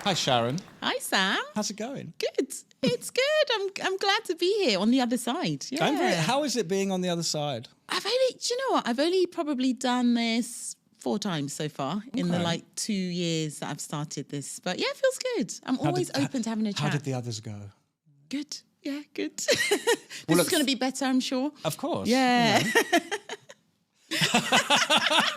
Hi, Sharon. Hi, Sam. How's it going? Good. It's good. I'm glad to be here on the other side. Yeah. How is it being on the other side? Do you know what? I've only probably done this 4 times so far in the 2 years that I've started this. But yeah, it feels good. I'm always open to having a chat. How did the others go? Good. Yeah, good. This is going to be better, I'm sure. Of course. Yeah. You know.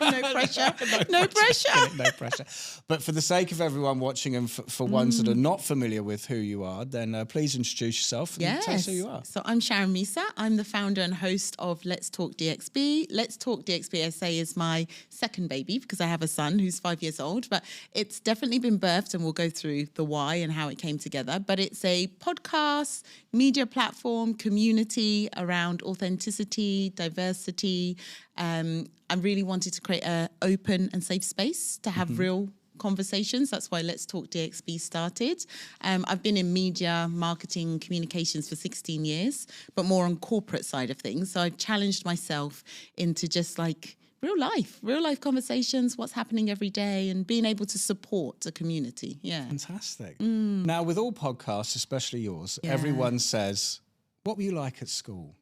No pressure. No pressure. No pressure. But for the sake of everyone watching and for ones that are not familiar with who you are, then please introduce yourself and tell us who you are. So I'm Sharon Missah. I'm the founder and host of Let's Talk DXB. Let's Talk DXB, I say, is my second baby because I have a son who's 5 years old. But it's definitely been birthed, and we'll go through the why and how it came together. But it's a podcast, media platform, community around authenticity, diversity. I really wanted to create an open and safe space to have real conversations. That's why Let's Talk DXB started. I've been in media, marketing, communications for 16 years, but more on corporate side of things. So I've challenged myself into just like real life conversations, what's happening every day, and being able to support a community. Yeah. Fantastic. Now, with all podcasts, especially yours, everyone says, what were you like at school?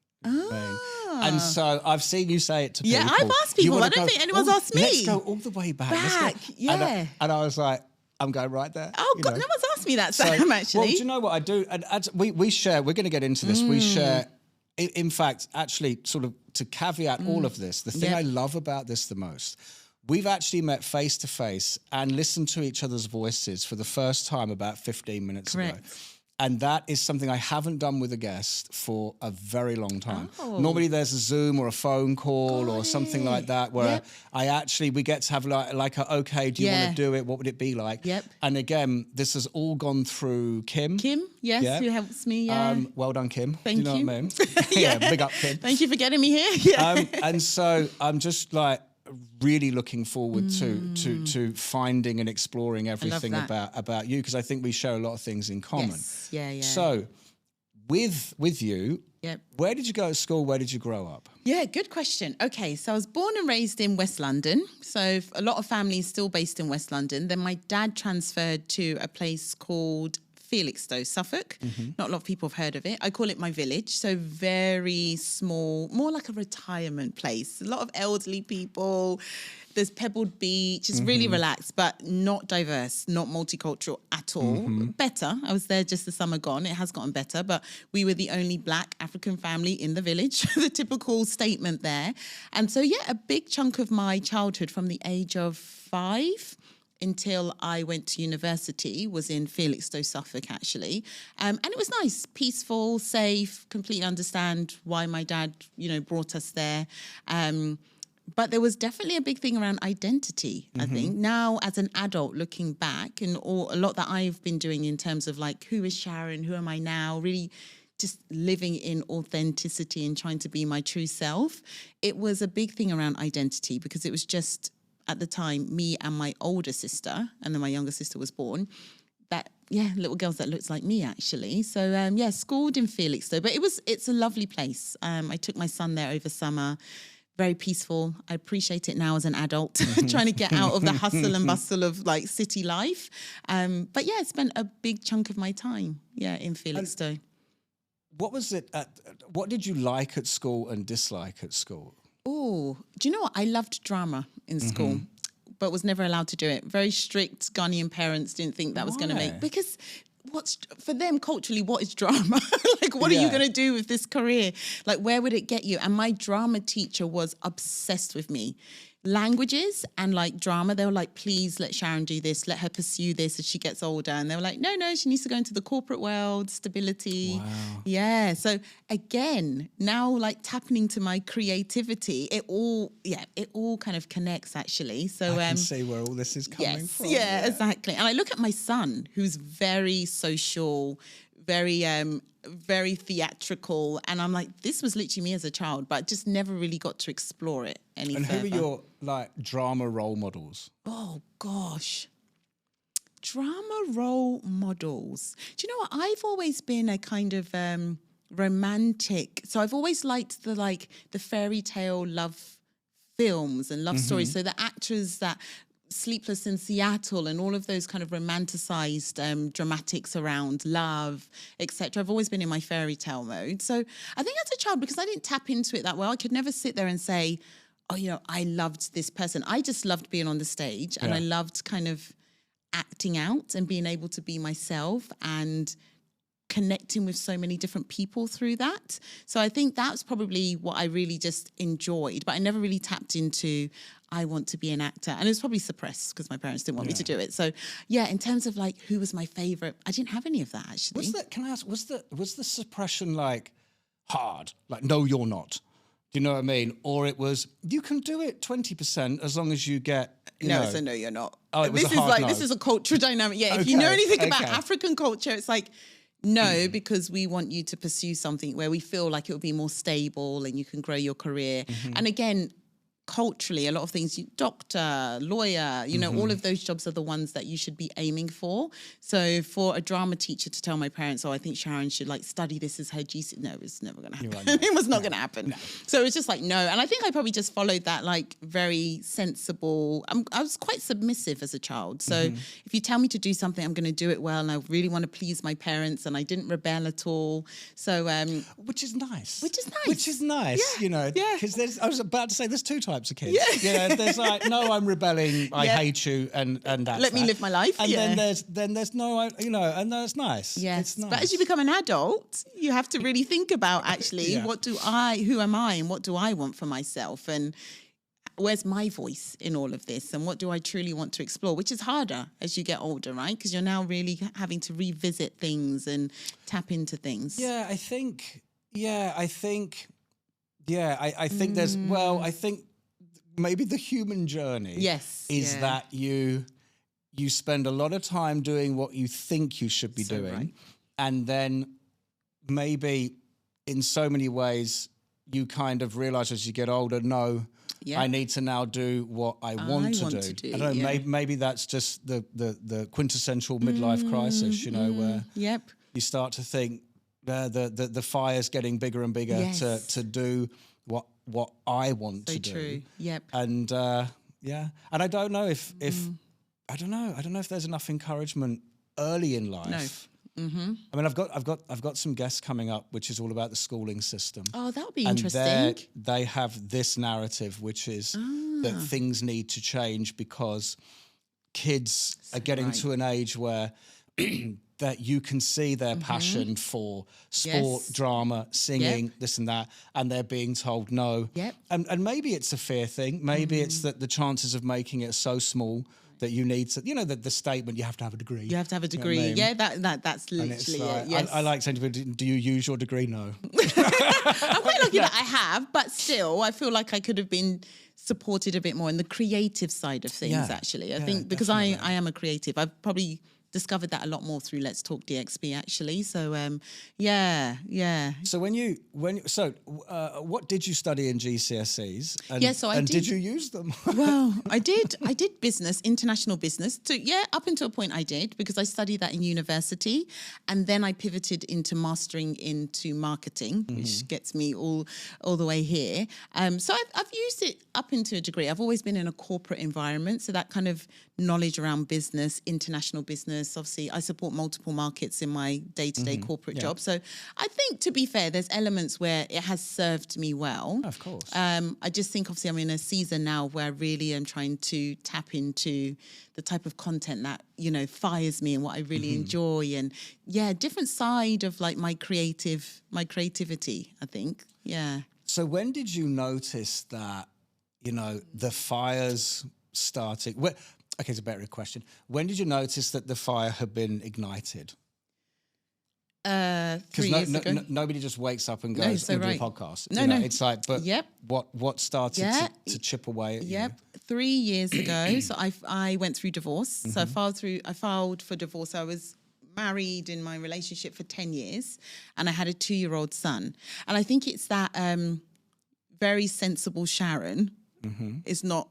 And so I've seen you say it to people. Yeah, I've asked people. I don't think anyone's asked me. Let's go all the way back. Yeah. And I was like, I'm going right there. Oh, God, no one's asked me that, Sam, actually. Well, do you know what I do? And we share, we're going to get into this. We share, in fact, actually, sort of to caveat all of this, the thing I love about this the most, we've actually met face to face and listened to each other's voices for the first time about 15 minutes ago. And that is something I haven't done with a guest for a very long time. Normally there's a Zoom or a phone call or something like that where we get to have like a, okay, do you want to do it? What would it be like? And again, this has all gone through Kim. Yes, who helps me, well done, Kim. Thank you. Do you know what I mean? Big up, Kim. Thank you for getting me here. And so I'm just like, really looking forward to finding and exploring everything about you, because I think we share a lot of things in common. Yeah. So with you, where did you go to school? Where did you grow up? Yeah, good question. Okay, so I was born and raised in West London. So a lot of families still based in West London. Then my dad transferred to a place called Felixstowe, Suffolk. Not a lot of people have heard of it. I call it my village. So very small, more like a retirement place. A lot of elderly people. There's Pebbled Beach. It's really relaxed, but not diverse, not multicultural at all. Better. I was there just the summer gone. It has gotten better, but we were the only Black African family in the village, the typical statement there. And so, a big chunk of my childhood from the age of 5 until I went to university was in Felixstowe, Suffolk, actually. And it was nice, peaceful, safe, completely understand why my dad, brought us there. But there was definitely a big thing around identity, I think. Now, as an adult, looking back, and a lot that I've been doing in terms of like, who is Sharon? Who am I now? Really just living in authenticity and trying to be my true self. It was a big thing around identity because it was just, at the time, me and my older sister, and then my younger sister was born, little girls that looked like me, actually. So, schooled in Felixstowe, but it's a lovely place. I took my son there over summer, very peaceful. I appreciate it now as an adult, trying to get out of the hustle and bustle of like city life. But I spent a big chunk of my time, in Felixstowe. What was it, what did you like at school and dislike at school? Oh, do you know what? I loved drama in school, but was never allowed to do it. Very strict Ghanaian parents didn't think that was going to make... Because for them, culturally, what is drama? Like, what are you going to do with this career? Like, where would it get you? And my drama teacher was obsessed with me. Languages and like drama, they were like, please let Sharon do this, let her pursue this as she gets older. And they were like, no, she needs to go into the corporate world, stability. Wow. Yeah. So again, now like tapping into my creativity, it all kind of connects actually. So I can see where all this is coming from. Yeah, exactly. And I look at my son, who's very social, very theatrical, and I'm like, this was literally me as a child, but I just never really got to explore it any further. And who are your like drama role models? Oh gosh, drama role models. Do you know what? I've always been a kind of romantic, so I've always liked the fairy tale love films and love stories. So the actors that Sleepless in Seattle and all of those kind of romanticized dramatics around love, etc. I've always been in my fairy tale mode. So I think as a child, because I didn't tap into it that well, I could never sit there and say, oh, you know, I loved this person. I just loved being on the stage and I loved kind of acting out and being able to be myself and connecting with so many different people through that. So I think that's probably what I really just enjoyed, but I never really tapped into, I want to be an actor. And it was probably suppressed because my parents didn't want me to do it. So yeah, in terms of like, who was my favorite? I didn't have any of that actually. Can I ask, was the suppression like hard? Like, no, you're not. Do you know what I mean? Or it was, you can do it 20% as long as you get, you know. So no, you're not. Oh, it was a hard no. This is a cultural dynamic. Yeah, if you know anything about African culture, it's like, no, because we want you to pursue something where we feel like it will be more stable and you can grow your career. And again, culturally, a lot of things, doctor, lawyer, you know, all of those jobs are the ones that you should be aiming for. So for a drama teacher to tell my parents, oh, I think Sharon should like study this as her GC. No, it's never going to happen. Right, no. It was not going to happen. No. So it's just like, no. And I think I probably just followed that like very sensible. I was quite submissive as a child. So if you tell me to do something, I'm going to do it well. And I really want to please my parents and I didn't rebel at all. So, which is nice. Yeah. You know, because I was about to say there's two types of kids. Yeah. You know, there's like, no, I'm rebelling, I hate you, and that's let me live my life. And then there's no, you know, and that's nice. Yes, it's nice. But as you become an adult, you have to really think about actually, who am I, and what do I want for myself, and where's my voice in all of this, and what do I truly want to explore, which is harder as you get older, right? Because you're now really having to revisit things and tap into things. I think there's, well, I think maybe the human journey is that you spend a lot of time doing what you think you should be doing. Right. And then maybe in so many ways you kind of realize as you get older, no, I need to now do what I want to do. I don't know, maybe that's just the quintessential midlife crisis, you know, where you start to think the fire's getting bigger and bigger to do what I want to do. True. Yep. And and I don't know if I don't know if there's enough encouragement early in life. No. I mean, I've got some guests coming up, which is all about the schooling system. Oh, that would be interesting. They have this narrative, which is that things need to change because kids are getting to an age where that you can see their passion for sport, drama, singing, this and that, and they're being told no. And maybe it's a fear thing. Maybe it's that the chances of making it are so small that you need to, you know, the statement, you have to have a degree. You have to have a degree. You know what I mean? That's literally like, it. Yes. I like saying to people, do you use your degree? No. I'm quite lucky that I have, but still, I feel like I could have been supported a bit more in the creative side of things, actually. I think because I am a creative, I've probably discovered that a lot more through Let's Talk DXB, actually. So, So what did you study in GCSEs? And did you use them? Well, I did business, international business. So up until a point I did, because I studied that in university, and then I pivoted into mastering into marketing, which gets me all the way here. So I've used it up into a degree. I've always been in a corporate environment, so that kind of knowledge around business, international business. Obviously, I support multiple markets in my day-to-day corporate job. So I think, to be fair, there's elements where it has served me well. Of course. I just think, obviously, I'm in a season now where I really am trying to tap into the type of content that, you know, fires me and what I really enjoy. And, different side of, like, my creativity, I think. Yeah. So when did you notice that, you know, the fires starting... Okay, it's a better question. When did you notice that the fire had been ignited? 3 years ago. Nobody just wakes up and goes, do a podcast. No. It's like, but what started to chip away at you? 3 years ago, so I went through divorce. So I filed for divorce. I was married in my relationship for 10 years, and I had a 2-year-old son. And I think it's that very sensible Sharon is not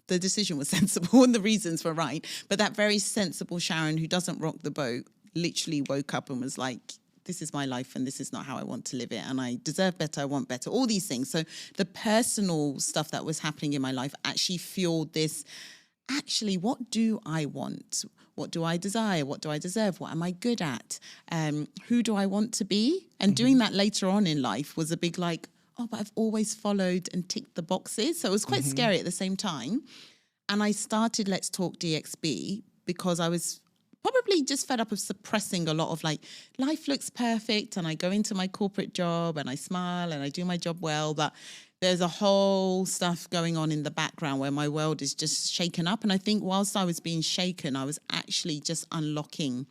the decision was sensible and the reasons were right. But that very sensible Sharon who doesn't rock the boat literally woke up and was like, this is my life and this is not how I want to live it. And I deserve better, I want better, all these things. So the personal stuff that was happening in my life actually fueled this, actually, what do I want? What do I desire? What do I deserve? What am I good at? Who do I want to be? And doing that later on in life was a big like, oh, but I've always followed and ticked the boxes. So it was quite scary at the same time. And I started Let's Talk DXB because I was probably just fed up of suppressing a lot of like, life looks perfect and I go into my corporate job and I smile and I do my job well, but there's a whole stuff going on in the background where my world is just shaken up. And I think whilst I was being shaken, I was actually just unlocking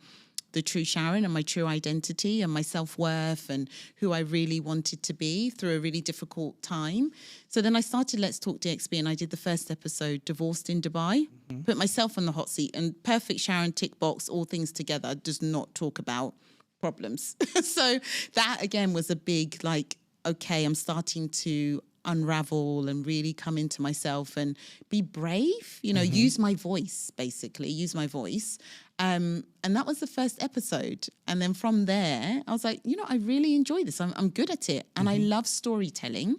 the true Sharon and my true identity and my self-worth and who I really wanted to be through a really difficult time. So then I started Let's Talk DXB and I did the first episode, Divorced in Dubai, put myself on the hot seat, and perfect Sharon tick box, all things together, does not talk about problems. So that again was a big like, okay, I'm starting to unravel and really come into myself and be brave, use my voice, basically, use my voice. And that was the first episode. And then from there, I was like, I really enjoy this. I'm good at it. And I love storytelling.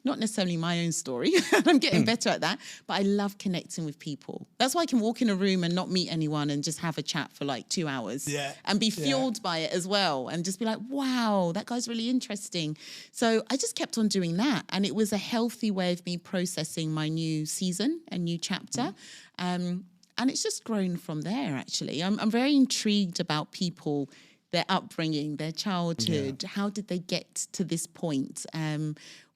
Not necessarily my own story. I'm getting better at that. But I love connecting with people. That's why I can walk in a room and not meet anyone and just have a chat for like 2 hours. And be fueled by it as well. And just be like, wow, that guy's really interesting. So I just kept on doing that. And it was a healthy way of me processing my new season and new chapter. And it's just grown from there, actually. I'm very intrigued about people, their upbringing, their childhood. How did they get to this point?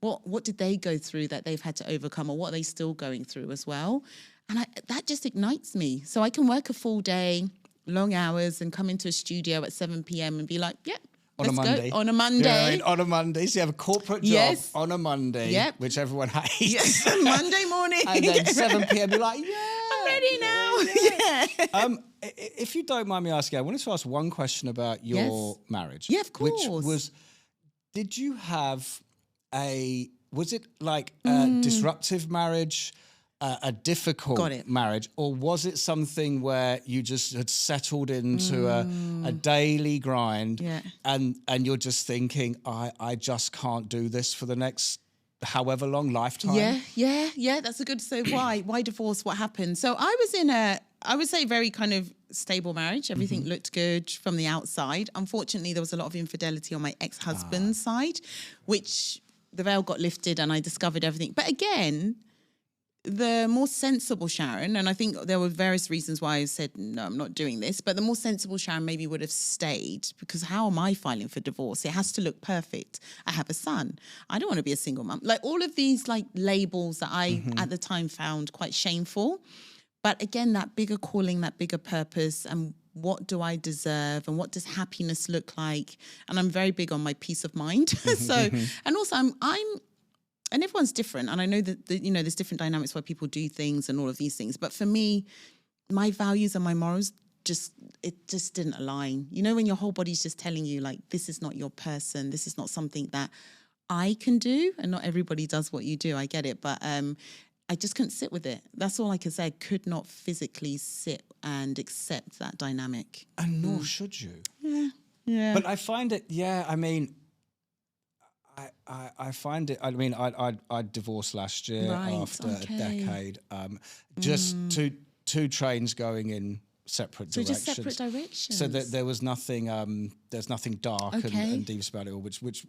What did they go through that they've had to overcome, or what are they still going through as well? And that just ignites me. So I can work a full day, long hours, and come into a studio at 7 p.m. and be like, let's go. On a Monday. On a Monday. So you have a corporate job on a Monday, which everyone hates. Monday morning. And then 7 p.m. you're like, I'm ready now. If you don't mind me asking, I wanted to ask one question about your marriage. Yeah, of course. Which was, did you have was it like a disruptive marriage, a difficult marriage, or was it something where you just had settled into a daily grind and you're just thinking, I just can't do this for the next however long lifetime? Yeah. That's a good. So why divorce? What happened? So I was in I would say very kind of stable marriage. Everything looked good from the outside. Unfortunately, there was a lot of infidelity on my ex-husband's side, which the veil got lifted and I discovered everything. But again, the more sensible Sharon, and I think there were various reasons why I said, no, I'm not doing this, but the more sensible Sharon maybe would have stayed, because how am I filing for divorce? It has to look perfect. I have a son. I don't want to be a single mom. Like all of these like labels that I at the time found quite shameful. But again, that bigger calling, that bigger purpose, and what do I deserve, and what does happiness look like? And I'm very big on my peace of mind. So, and also I'm and everyone's different. And I know that, there's different dynamics why people do things and all of these things. But for me, my values and my morals just didn't align. When your whole body's just telling you, like, this is not your person. This is not something that I can do. And not everybody does what you do. I get it. But I just couldn't sit with it. That's all I could say. I could not physically sit and accept that dynamic. And nor should you. Yeah. But I find it, I mean, I find it, I mean, I divorced last year after a decade. Just two trains going in separate directions. So just separate directions. So that there was nothing, there's nothing dark and devious about it all, which is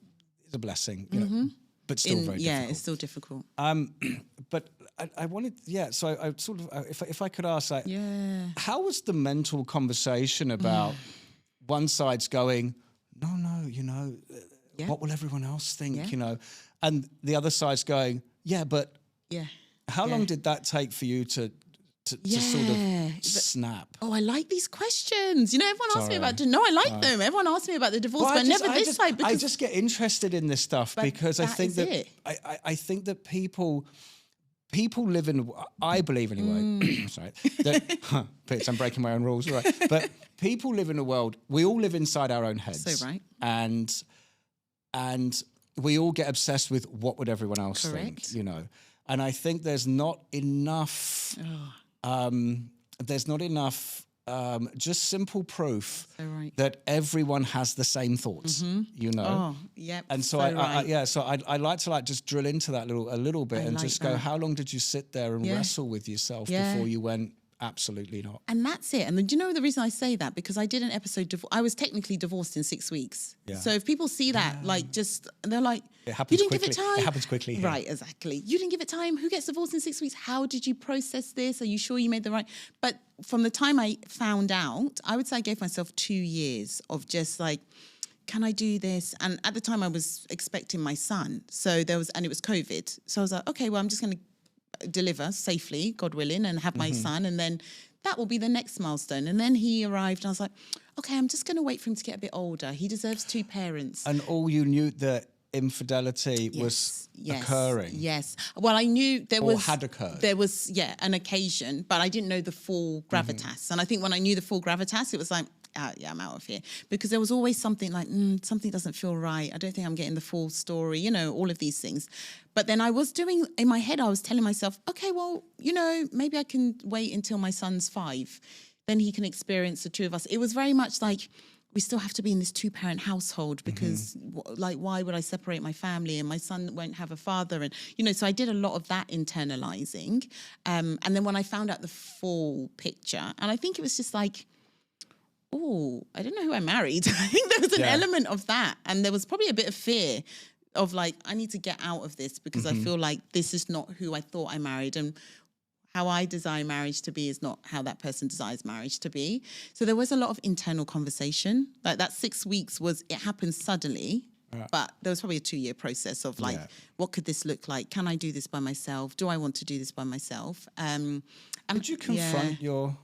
a blessing, but still very difficult. Yeah, it's still difficult. But I wanted, so I sort of, if I could ask, like, how was the mental conversation about one side's going, no, what will everyone else think, and the other side's going, but how long did that take for you to sort of snap? Oh, I like these questions. Everyone asks me about... No, I like them. Everyone asks me about the divorce, but never this side. Because I just get interested in this stuff because I think that I think that people live in... I believe anyway. Sorry. That, I'm breaking my own rules, right? But people live in a world... We all live inside our own heads. So right. And we all get obsessed with what would everyone else think, And I think there's not enough... there's not enough just simple proof So right. that everyone has the same thoughts, you know? Oh, yep. And so, right. I like to just drill into that a little bit and like just go, that. how long did you sit there and wrestle with yourself before you went, absolutely not? And that's it. And then, do you know the reason I say that? Because I did an episode, I was technically divorced in 6 weeks. Yeah. So if people see that, like, they're like, It you happens didn't quickly. give it time. It happens quickly. Here. Right, exactly. You didn't give it time. Who gets divorced in 6 weeks? How did you process this? Are you sure you made the right? But from the time I found out, I would say I gave myself 2 years of just like, can I do this? And at the time I was expecting my son. So and it was COVID. So I was like, okay, well, I'm just going to deliver safely, God willing, and have my son. And then that will be the next milestone. And then he arrived and I was like, okay, I'm just going to wait for him to get a bit older. He deserves 2 parents. And all you knew that infidelity was occurring. Yes. Well, I knew there was... had occurred. There was, an occasion, but I didn't know the full gravitas. And I think when I knew the full gravitas, it was like, I'm out of here. Because there was always something like, something doesn't feel right. I don't think I'm getting the full story, all of these things. But then I was in my head, I was telling myself, okay, well, maybe I can wait until my son's 5. Then he can experience the 2 of us. It was very much like, we still have to be in this 2-parent household because why would I separate my family and my son won't have a father? And, so I did a lot of that internalizing. And then when I found out the full picture, and I think it was just like, oh, I don't know who I married. I think there was an element of that. And there was probably a bit of fear of like, I need to get out of this because I feel like this is not who I thought I married. And how I desire marriage to be is not how that person desires marriage to be. So there was a lot of internal conversation. Like that 6 weeks it happened suddenly, but there was probably a 2-year process of like, what could this look like? Can I do this by myself? Do I want to do this by myself? Did you confront your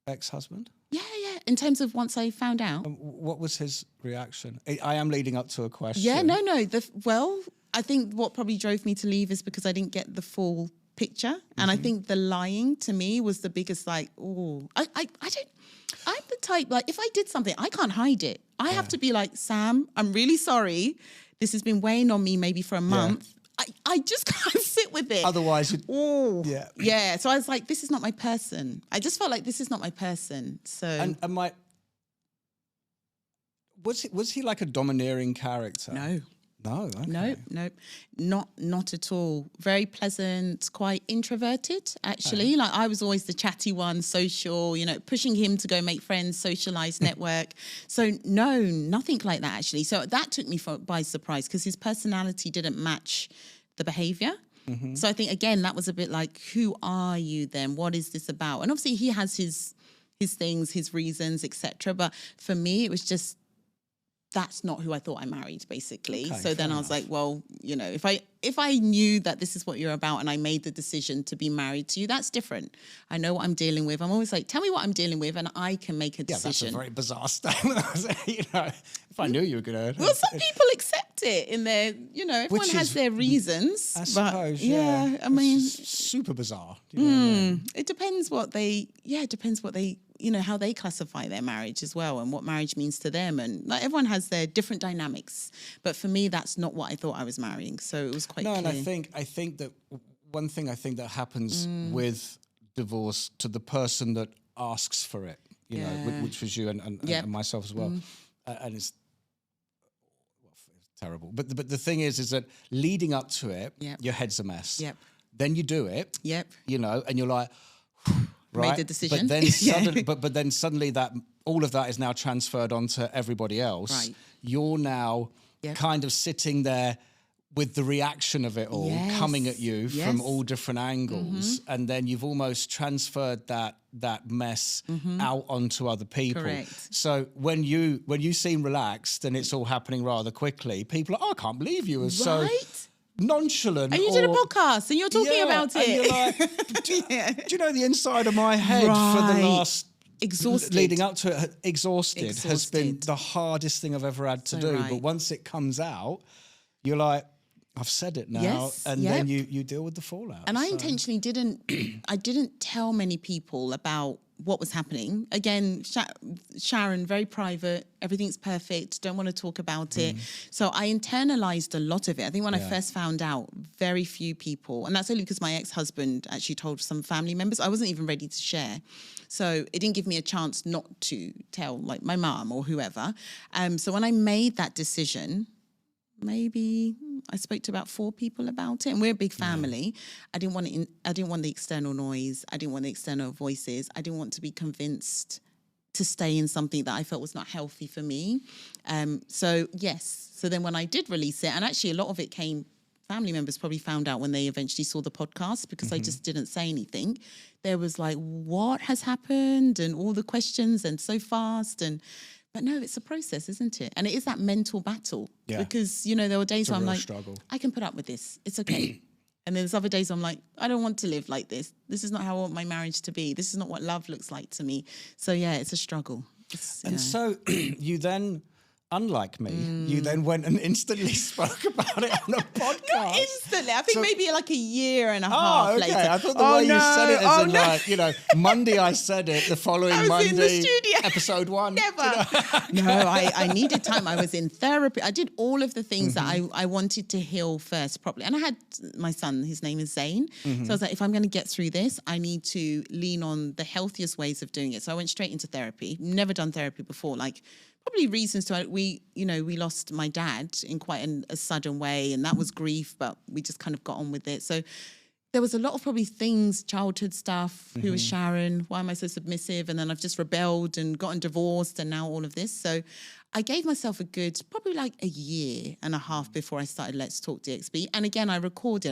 ex-husband? Yeah. In terms of once I found out. What was his reaction? I am leading up to a question. Yeah, no. Well, I think what probably drove me to leave is because I didn't get the full picture. And I think the lying to me was the biggest, like, oh, I'm the type, like, if I did something, I can't hide it. I have to be like, Sam, I'm really sorry. This has been weighing on me maybe for a month. I just can't sit with it. Otherwise, yeah. So I was like, this is not my person. I just felt like this is not my person. So and was he like a domineering character? No. No. Okay. Nope. Not at all. Very pleasant, quite introverted, actually. Like I was always the chatty one, social, pushing him to go make friends, socialize, network. So no, nothing like that, actually. So that took me by surprise because his personality didn't match the behavior. So I think, again, that was a bit like, who are you then? What is this about? And obviously he has his things, his reasons, etc. But for me, it was just, that's not who I thought I married, basically. Okay, so then I was like, well, if I knew that this is what you're about and I made the decision to be married to you, that's different. I know what I'm dealing with. I'm always like, tell me what I'm dealing with and I can make a decision. Yeah, that's a very bizarre statement. If I knew you were going to... Well, some people accept it in their, everyone has their reasons. I suppose, yeah. I mean... super bizarre. It depends what they, how they classify their marriage as well and what marriage means to them. And like everyone has their different dynamics. But for me, that's not what I thought I was marrying. So it was quite clear. And I think that one thing I think that happens with divorce to the person that asks for it, which was you and myself as well. And it's terrible. But the thing is that leading up to it, your head's a mess. Yep. Then you do it. Yep. And you're like... Right? Made the decision. But then suddenly that all of that is now transferred onto everybody else. Right. You're now kind of sitting there with the reaction of it all coming at you from all different angles, and then you've almost transferred that mess out onto other people. Correct. So when you seem relaxed and it's all happening rather quickly, people are, I can't believe you were so nonchalant. And you did a podcast and you're talking about it. And you're like, do you know the inside of my head for the last... Exhausted. Leading up to it, exhausted has been the hardest thing I've ever had to do. Right. But once it comes out, you're like, I've said it now. Yes, And then you deal with the fallout. And I intentionally didn't tell many people about what was happening. Again, Sharon, very private, everything's perfect, don't want to talk about it. So I internalized a lot of it. I think when I first found out, very few people, and that's only because my ex-husband actually told some family members. I wasn't even ready to share. So it didn't give me a chance not to tell like my mom or whoever. So when I made that decision, maybe I spoke to about 4 people about it, and we're a big family. I didn't want the external noise. I didn't want the external voices. I didn't want to be convinced to stay in something that I felt was not healthy for me. So then when I did release it, and actually a lot of it came, family members probably found out when they eventually saw the podcast, because I just didn't say anything. There was like, what has happened? And all the questions, and so fast. But no, it's a process, isn't it? And it is that mental battle. Yeah. Because, there were days where I'm like, struggle. I can put up with this. It's okay. And then there's other days I'm like, I don't want to live like this. This is not how I want my marriage to be. This is not what love looks like to me. So, yeah, it's a struggle. So you then, unlike me, you then went and instantly spoke about it on a podcast. Not instantly. I think maybe like a year and a half later. I thought the way you said it as Monday I said it, the following Monday, in the studio. episode 1. Never. No, I needed time. I was in therapy. I did all of the things that I wanted to heal first properly. And I had my son, his name is Zane. So I was like, if I'm going to get through this, I need to lean on the healthiest ways of doing it. So I went straight into therapy. Never done therapy before. Like, probably reasons to we lost my dad in quite a sudden way, and that was grief, but we just kind of got on with it. So there was a lot of probably things, childhood stuff. Who is Sharon? Why am I so submissive? And then I've just rebelled and gotten divorced, and now all of this. So I gave myself a good, probably like a year and a half before I started Let's Talk DXB. And again, I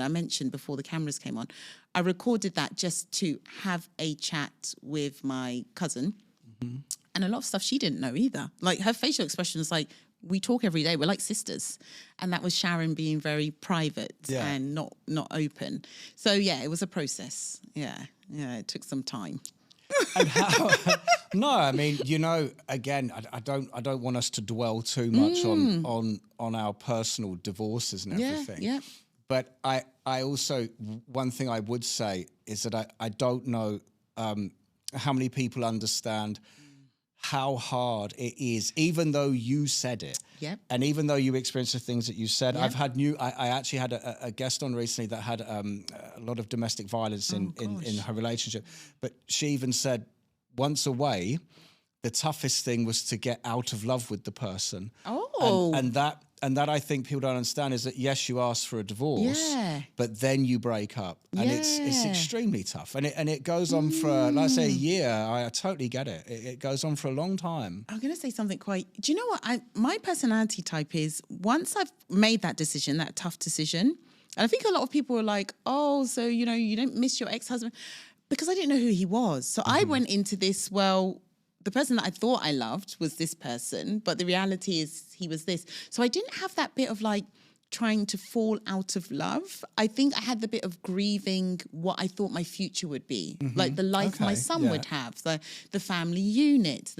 mentioned before the cameras came on, I recorded that just to have a chat with my cousin. And a lot of stuff she didn't know either. Like, her facial expression was like, we talk every day. We're like sisters. And that was Sharon being very private and not open. So, yeah, it was a process. Yeah, it took some time. And how? No, I mean, again, I don't want us to dwell too much on our personal divorces and everything. Yeah. But I also, one thing I would say is that I don't know how many people understand how hard it is, even though you said it. Yep. And even though you experienced the things that you said. Yep. I actually had a guest on recently that had a lot of domestic violence in her relationship. But she even said, once away, the toughest thing was to get out of love with the person. Oh. And that I think people don't understand is that, yes, you ask for a divorce, but then you break up. And it's extremely tough. And it goes on for, like I say, a year. I totally get it. It goes on for a long time. I'm going to say something do you know what? My personality type is, once I've made that decision, that tough decision, and I think a lot of people are like, oh, so, you don't miss your ex-husband. Because I didn't know who he was. So I went into this, the person that I thought I loved was this person, but the reality is he was this. So I didn't have that bit of like trying to fall out of love. I think I had the bit of grieving what I thought my future would be, like the life my son would have, the family unit,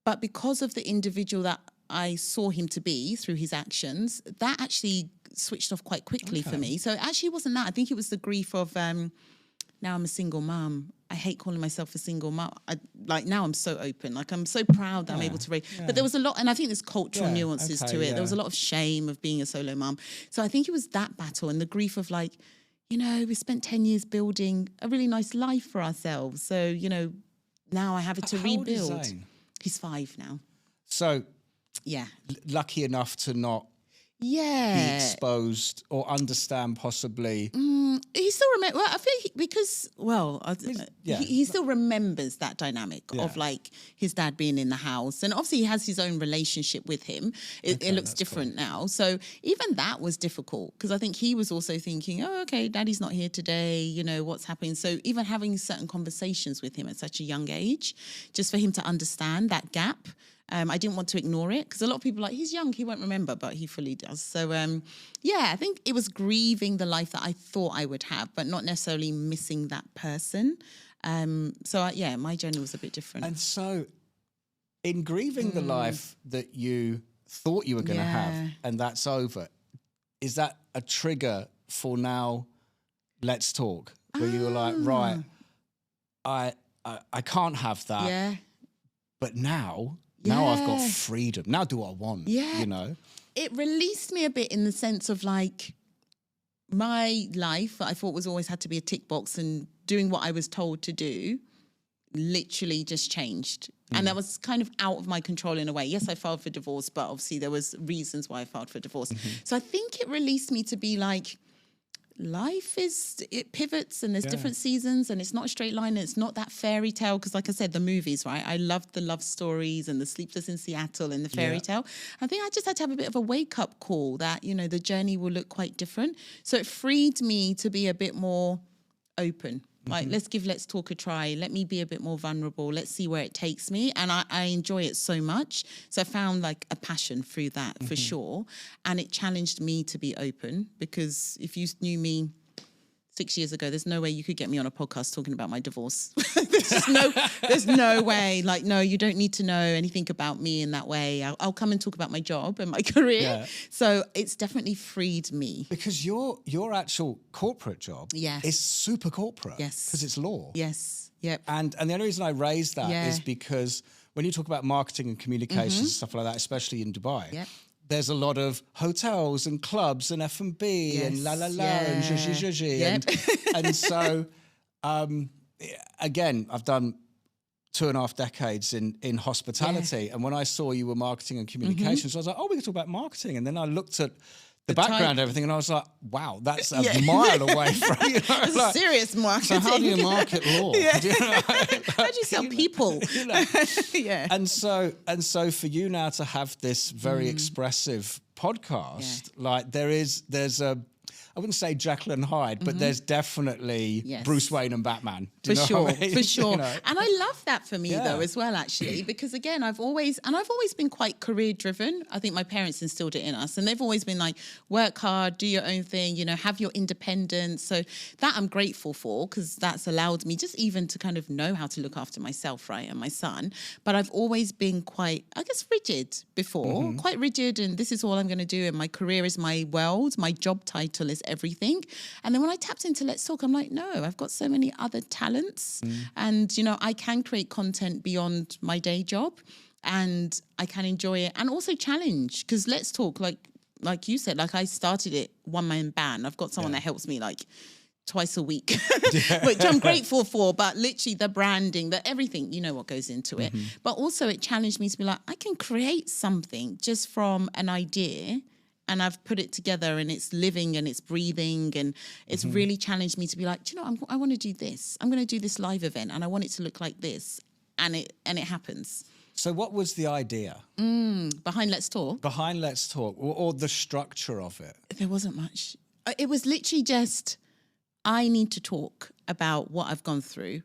but because of the individual that I saw him to be through his actions, that actually switched off quite quickly for me. So it actually wasn't that. I think it was the grief of, now I'm a single mom. I hate calling myself a single mom. Now I'm so open. Like, I'm so proud that I'm able to raise. But there was a lot, and I think there's cultural nuances to it. There was a lot of shame of being a solo mom. So I think it was that battle and the grief of like, we spent 10 years building a really nice life for ourselves. So, now I have it to rebuild. How old is Zane? He's 5 now. So, lucky enough to not be exposed or understand possibly. He still remembers. Well, I think he still remembers that dynamic of like his dad being in the house, and obviously he has his own relationship with him. It looks different now. So even that was difficult because I think he was also thinking, oh, okay, daddy's not here today. What's happening? So even having certain conversations with him at such a young age, just for him to understand that gap. I didn't want to ignore it because a lot of people are like, he's young, he won't remember, but he fully does. So, I think it was grieving the life that I thought I would have, but not necessarily missing that person. My journey was a bit different. And so in grieving the life that you thought you were going to have and that's over, is that a trigger for now, Let's Talk, where you were like, right, I can't have that. Yeah. But now I've got freedom. Now do what I want, you know? It released me a bit in the sense of like my life, I thought was always had to be a tick box, and doing what I was told to do literally just changed. And that was kind of out of my control in a way. Yes, I filed for divorce, but obviously there was reasons why I filed for divorce. So I think it released me to be like, life it pivots, and there's different seasons, and it's not a straight line, and it's not that fairy tale. Because like I said, the movies, right? I loved the love stories and the Sleepless in Seattle and the fairy tale. I think I just had to have a bit of a wake up call that, you know, the journey will look quite different. So it freed me to be a bit more open. Like, Let's Talk a try. Let me be a bit more vulnerable. Let's see where it takes me. And I enjoy it so much. So I found like a passion through that for sure. And it challenged me to be open, because if you knew me 6 years ago, there's no way you could get me on a podcast talking about my divorce. there's no way. Like, no, you don't need to know anything about me in that way. I'll come and talk about my job and my career. Yeah. So it's definitely freed me. Because your actual corporate job is super corporate. Yes. Because it's law. Yes. Yep. And the only reason I raise that is because when you talk about marketing and communications and stuff like that, especially in Dubai, there's a lot of hotels and clubs and F&B and la la la and zhuzhi. And so, again, I've done 2.5 decades in hospitality. And when I saw you were marketing and communications, I was like, oh, we can talk about marketing. And then I looked at the background and everything, and I was like, wow, that's a mile away from, you know, it's like, serious marketing. So how do you market law? Do you know, how do you sell people? You know? And so for you now to have this very expressive podcast, like there's a, I wouldn't say Jekyll and Hyde, but there's definitely Bruce Wayne and Batman. For sure. You know? And I love that for me though as well, actually, because again, I've always been quite career driven. I think my parents instilled it in us, and they've always been like, work hard, do your own thing, you know, have your independence. So that I'm grateful for, because that's allowed me just even to kind of know how to look after myself, right, and my son. But I've always been quite, I guess, rigid before, quite rigid, and this is all I'm going to do, and my career is my world, my job title is everything. And then when I tapped into Let's Talk, I'm like, no, I've got so many other talents, and you know, I can create content beyond my day job, and I can enjoy it and also challenge, because Let's Talk, like you said, like I started it one-man band. I've got someone that helps me like twice a week, which I'm grateful for, but literally the branding, the everything, you know what goes into it. But also it challenged me to be like, I can create something just from an idea, and I've put it together, and it's living and it's breathing, and it's really challenged me to be like, do you know, I want to do this. I'm going to do this live event, and I want it to look like this, and it happens. So what was the idea? Behind Let's Talk? Behind Let's Talk, or the structure of it? There wasn't much. It was literally just, I need to talk about what I've gone through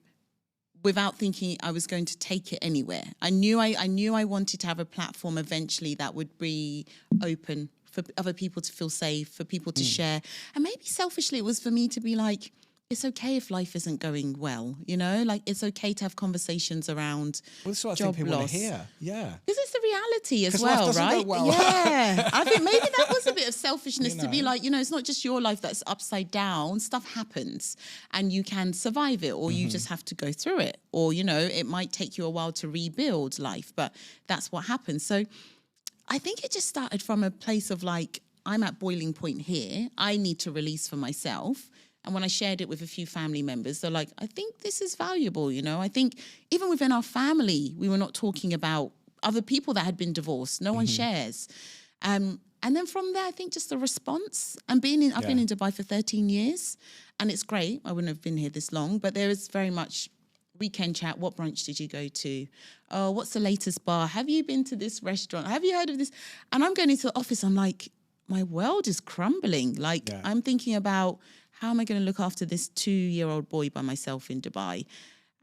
without thinking I was going to take it anywhere. I knew I wanted to have a platform eventually that would be open for other people to feel safe, for people to share. And maybe selfishly, it was for me to be like, it's okay if life isn't going well, you know? Like, it's okay to have conversations around that's what job I think people loss. Want to hear. Yeah. Because it's the reality as well, life right? Go well. Yeah. I think maybe that was a bit of selfishness to be like, you know, it's not just your life that's upside down. Stuff happens and you can survive it, or you just have to go through it. Or, you know, it might take you a while to rebuild life, but that's what happens. So I think it just started from a place of like, I'm at boiling point here. I need to release for myself. And when I shared it with a few family members, they're like, I think this is valuable, you know? I think even within our family, we were not talking about other people that had been divorced. No one shares. And then from there, I think just the response. And I've been in Dubai for 13 years, and it's great. I wouldn't have been here this long, but there is very much weekend chat. What brunch did you go to? Oh, what's the latest bar? Have you been to this restaurant? Have you heard of this? And I'm going into the office, I'm like, my world is crumbling. Like, I'm thinking about, how am I going to look after this 2-year-old boy by myself in Dubai?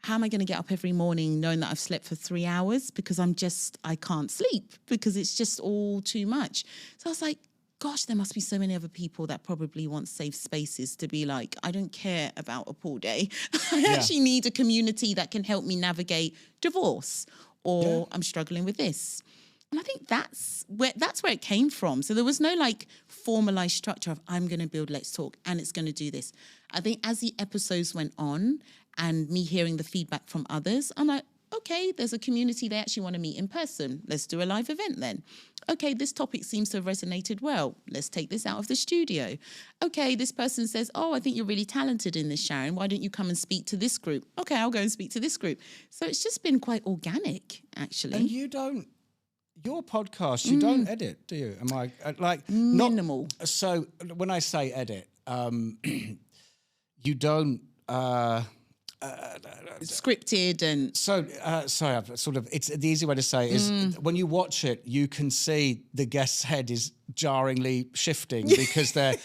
How am I going to get up every morning knowing that I've slept for 3 hours because I can't sleep because it's just all too much. So I was like, gosh, there must be so many other people that probably want safe spaces to be like, I don't care about a pool day. I actually need a community that can help me navigate divorce, or I'm struggling with this. And I think that's where it came from. So there was no like formalized structure of I'm going to build Let's Talk and it's going to do this. I think as the episodes went on and me hearing the feedback from others, I'm like, okay, there's a community they actually want to meet in person. Let's do a live event then. Okay, this topic seems to have resonated well. Let's take this out of the studio. Okay, this person says, oh, I think you're really talented in this, Sharon. Why don't you come and speak to this group? Okay, I'll go and speak to this group. So it's just been quite organic, actually. And your podcast, you don't edit, do you? Am I like minimal? So when I say edit, you don't. Scripted and sorry, I've sort of. It's the easy way to say is when you watch it, you can see the guest's head is jarringly shifting because they're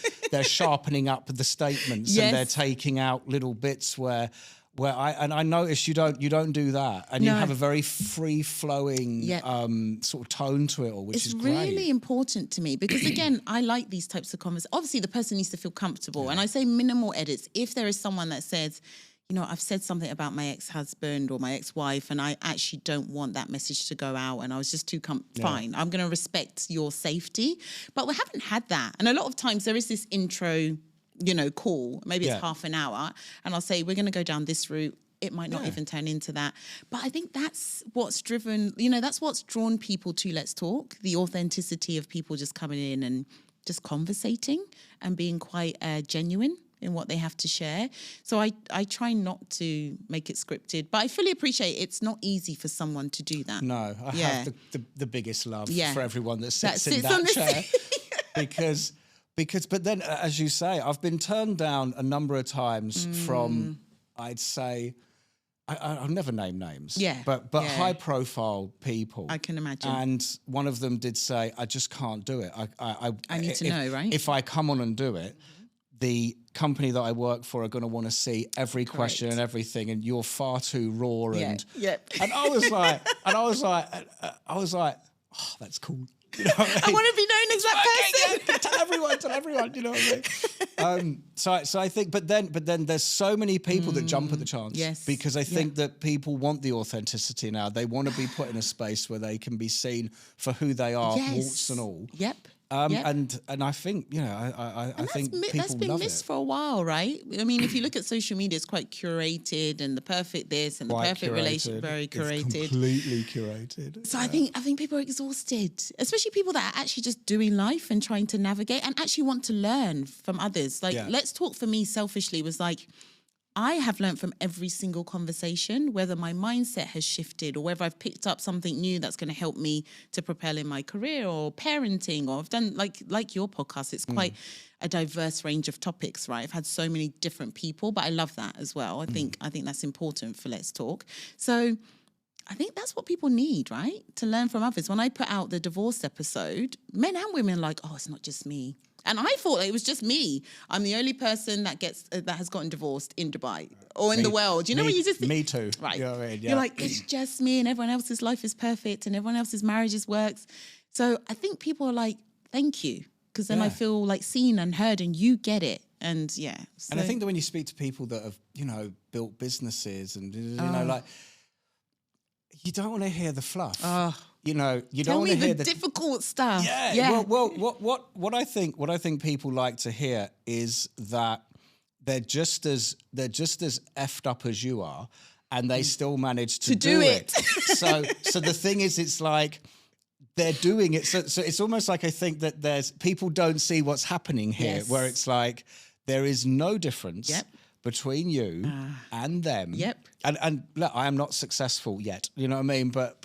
sharpening up the statements and they're taking out little bits where I notice you don't do that, and you have a very free flowing sort of tone to it all, which is great. It's really important to me because again, I like these types of conversations. Obviously, the person needs to feel comfortable, and I say minimal edits. If there is someone that says, you know, I've said something about my ex-husband or my ex-wife, and I actually don't want that message to go out, and I was just too fine. I'm going to respect your safety, but we haven't had that, and a lot of times there is this intro, you know, call. Maybe it's half an hour, and I'll say we're going to go down this route. It might not even turn into that, but I think that's what's driven. You know, that's what's drawn people to Let's Talk. The authenticity of people just coming in and just conversating and being quite genuine in what they have to share. So I try not to make it scripted, but I fully appreciate it's not easy for someone to do that. No, I have the biggest love for everyone that sits in on that chair because, but then as you say, I've been turned down a number of times from, I'd say, I'll never name names, but high profile people. I can imagine. And one of them did say, I just can't do it. I need to know, right? If I come on and do it, the company that I work for are going to want to see every question and everything, and you're far too raw. And I was like, oh, that's cool. You know what I mean? I want to be known as that person. Tell everyone. You know what I mean? So I think, but then there's so many people that jump at the chance. Yes. Because I think that people want the authenticity now. They want to be put in a space where they can be seen for who they are, warts and all. Yep. And I think, you know, I think people that's been love missed it. for a while, right? I mean, if you look at social media, it's quite curated, and the perfect this and the perfect relation, very curated. It's completely curated. So I think people are exhausted, especially people that are actually just doing life and trying to navigate and actually want to learn from others. Like, Let's Talk for me selfishly was like, I have learned from every single conversation, whether my mindset has shifted or whether I've picked up something new that's going to help me to propel in my career or parenting, or I've done like your podcast. It's quite a diverse range of topics, right? I've had so many different people, but I love that as well. I think that's important for Let's Talk. So I think that's what people need, right? To learn from others. When I put out the divorce episode, men and women are like, oh, it's not just me. And I thought it was just me. I'm the only person that has gotten divorced in Dubai or in the world. You know what you just think? Me too. Right. You know what I mean? You're like, it's just me, and everyone else's life is perfect and everyone else's marriages works. So I think people are like, thank you. Because then I feel like seen and heard, and you get it. And so. And I think that when you speak to people that have, you know, built businesses and, you know, like, you don't want to hear the fluff. You know, you don't want to hear the difficult stuff. Yeah. Well, what I think people like to hear is that they're just as effed up as you are, and they still manage to do it. So the thing is, it's like they're doing it. So it's almost like I think that there's people don't see what's happening here, where it's like there is no difference. Between you and them. And look, I am not successful yet. You know what I mean? But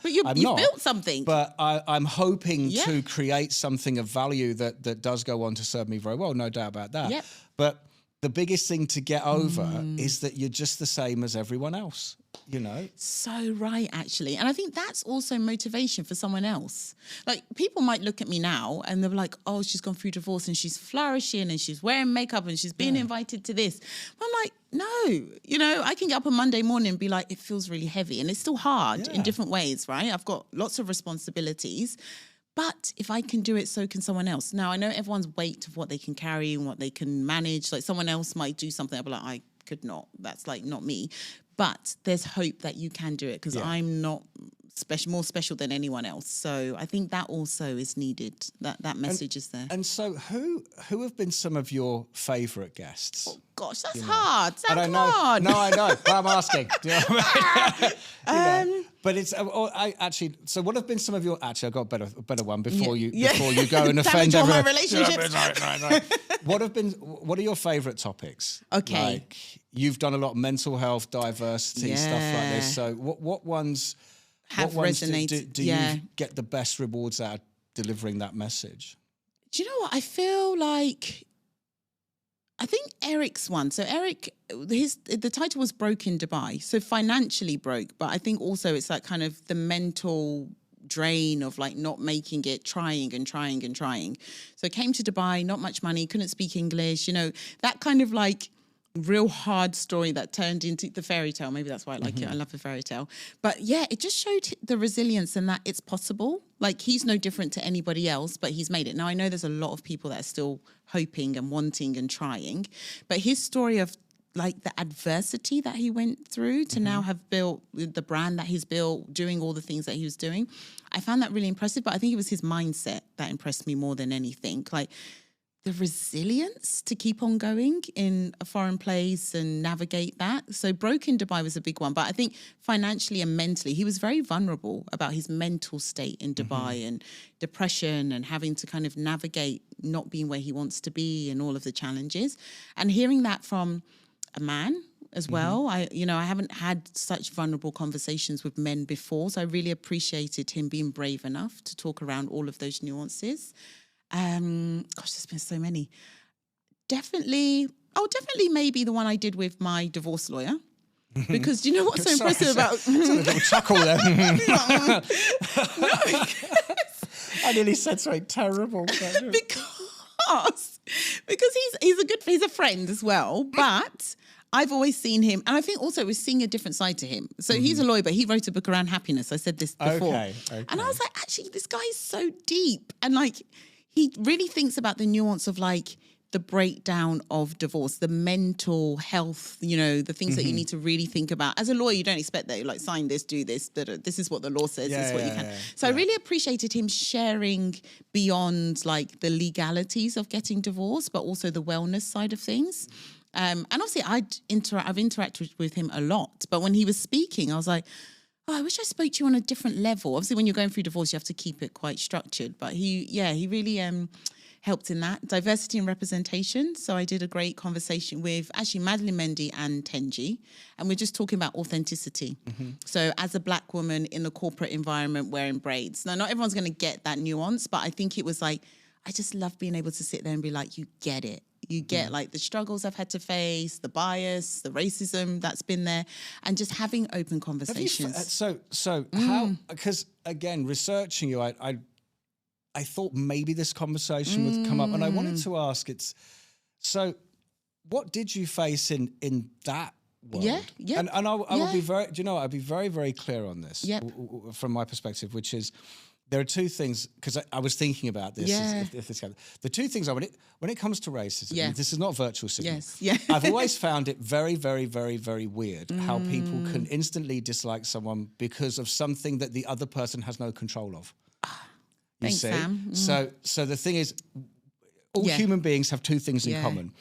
you've built something. But I'm hoping to create something of value that does go on to serve me very well. No doubt about that. But the biggest thing to get over is that you're just the same as everyone else. You know? So right, actually. And I think that's also motivation for someone else. Like, people might look at me now and they're like, oh, she's gone through divorce and she's flourishing and she's wearing makeup and she's being invited to this. But I'm like, no, you know, I can get up on Monday morning and be like, it feels really heavy. And it's still hard in different ways, right? I've got lots of responsibilities. But if I can do it, so can someone else. Now, I know everyone's weight of what they can carry and what they can manage. Like, someone else might do something, I'll be like, I could not. That's like not me. But there's hope that you can do it, because I'm not more special than anyone else. So I think that also is needed. That message is there. And so who have been some of your favourite guests? Oh gosh, that's hard. Sam, I know. come on. No, I know. But I'm asking. Do you know what I mean? You know, but it's so what have been some of your? Actually, I got a better one before you go and offend all my everyone. relationships. Right. What are your favourite topics? Okay. Like, you've done a lot of mental health, diversity, stuff like this. So what ones have resonated? Do you get the best rewards out of delivering that message? Do you know what? I feel like, I think Eric's one. So Eric, the title was Broke in Dubai. So financially broke, but I think also it's that kind of the mental drain of like not making it, trying. So came to Dubai, not much money, couldn't speak English, that kind of like real hard story that turned into the fairy tale. Maybe that's why I like it. I love the fairy tale. But yeah, it just showed the resilience and that it's possible. Like, he's no different to anybody else, but he's made it. Now, I know there's a lot of people that are still hoping and wanting and trying, but his story of like the adversity that he went through to now have built the brand that he's built, doing all the things that he was doing, I found that really impressive. But I think it was his mindset that impressed me more than anything. Like, the resilience to keep on going in a foreign place and navigate that. So Broke in Dubai was a big one. But I think financially and mentally, he was very vulnerable about his mental state in Dubai and depression and having to kind of navigate not being where he wants to be and all of the challenges. And hearing that from a man as well. I haven't had such vulnerable conversations with men before. So I really appreciated him being brave enough to talk around all of those nuances. There's been so many. Definitely maybe the one I did with my divorce lawyer. Because do you know what's so impressive about... It's a little chuckle there. I nearly said something terrible. Because he's a friend as well, but I've always seen him, and I think also it was seeing a different side to him. So he's a lawyer, but he wrote a book around happiness. I said this before. Okay. And I was like, actually, this guy is so deep. And like, he really thinks about the nuance of like the breakdown of divorce, the mental health, the things that you need to really think about. As a lawyer, you don't expect that you like sign this, do this, this is what the law says, this is what you can. So I really appreciated him sharing beyond like the legalities of getting divorced, but also the wellness side of things. And obviously I've interacted with him a lot, but when he was speaking, I was like, I wish I spoke to you on a different level. Obviously, when you're going through divorce, you have to keep it quite structured. But he really helped in that. Diversity and representation. So I did a great conversation with actually Madeline Mendy and Tenji, and we're just talking about authenticity. So as a Black woman in the corporate environment wearing braids. Now, not everyone's going to get that nuance, but I think it was like, I just love being able to sit there and be like, you get it. You get like the struggles I've had to face, the bias, the racism that's been there, and just having open conversations. So how? Because again, researching you, I thought maybe this conversation would come up, and I wanted to ask. So what did you face in that world? Yeah. And I will be very. Do you know? I'll be very, very clear on this. From my perspective, which is, there are two things, because I was thinking about this. The two things when it comes to racism, this is not virtual signal. I've always found it very, very, very, very weird how people can instantly dislike someone because of something that the other person has no control of. Thanks, Sam. So the thing is, all human beings have two things in common.